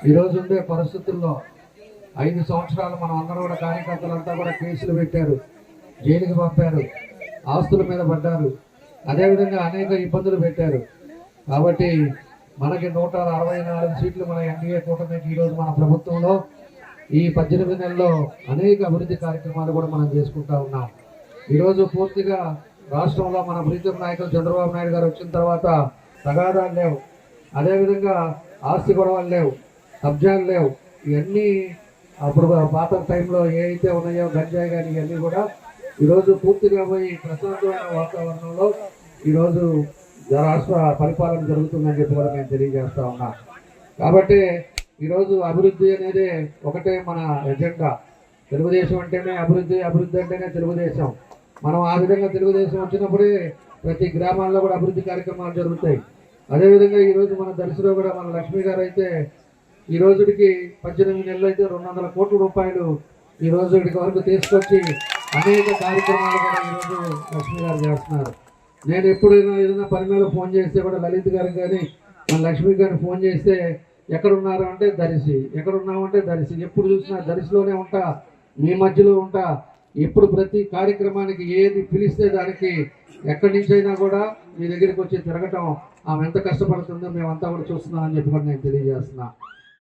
ఈరోజు ఉండే పరిస్థితుల్లో 5 సంవత్సరాలు మనం అందరూ కూడా కార్యకర్తలంతా కూడా కేసులు పెట్టారు, జైలుకి పంపారు, ఆస్తుల మీద పడ్డారు, అదేవిధంగా అనేక ఇబ్బందులు పెట్టారు. కాబట్టి మనకి 164 సీట్లు మన ఎన్డీఏ కూటమికి ఈరోజు మన ప్రభుత్వంలో ఈ 18 నెలల్లో అనేక అభివృద్ధి కార్యక్రమాలు కూడా మనం చేసుకుంటా ఉన్నాం. ఈరోజు పూర్తిగా రాష్ట్రంలో మన ప్రీతం నాయకులు చంద్రబాబు నాయుడు గారు వచ్చిన తర్వాత తగాదాలు లేవు, అదేవిధంగా ఆస్తి గొడవలు లేవు, కబ్జాలు లేవు. ఇవన్నీ అప్పుడు పాత టైంలో ఏ అయితే ఉన్నాయో గంజాయి కానీ ఇవన్నీ కూడా ఈరోజు పూర్తిగా పోయి ప్రశాంతమైన వాతావరణంలో ఈరోజు రాష్ట్ర పరిపాలన జరుగుతుందని చెప్పి కూడా నేను తెలియజేస్తా ఉన్నా. కాబట్టి ఈరోజు అభివృద్ధి అనేది ఒకటే మన ఎజెండా. తెలుగుదేశం అంటేనే అభివృద్ధి, అభివృద్ధి అంటేనే తెలుగుదేశం. మనం ఆ విధంగా తెలుగుదేశం వచ్చినప్పుడే ప్రతి గ్రామాల్లో కూడా అభివృద్ధి కార్యక్రమాలు జరుగుతాయి. అదేవిధంగా ఈరోజు మన దర్శిలో కూడా మన లక్ష్మి గారు అయితే ఈ రోజుకి 18 నెలలు అయితే 200 కోట్ల రూపాయలు ఈ రోజుకి వరకు తీసుకొచ్చి అనేక కార్యక్రమాలు కూడా ఈరోజు లక్ష్మి గారు చేస్తున్నారు. నేను ఎప్పుడైనా ఏదైనా పని మీద ఫోన్ చేస్తే కూడా లలిత్ గారికి కానీ మన లక్ష్మి గారిని ఫోన్ చేస్తే ఎక్కడున్నారు అంటే దర్శి, ఎక్కడున్నామంటే దర్శి, ఎప్పుడు చూసినా దర్శిలోనే ఉంటా, మీ మధ్యలో ఉంటా. ఎప్పుడు ప్రతి కార్యక్రమానికి ఏది పిలిస్తే దానికి ఎక్కడి నుంచి అయినా కూడా మీ దగ్గరికి వచ్చి తిరగటం ఆమె ఎంత కష్టపడుతుందో మేమంతా కూడా చూస్తున్నామని చెప్పి కూడా నేను తెలియజేస్తున్నా.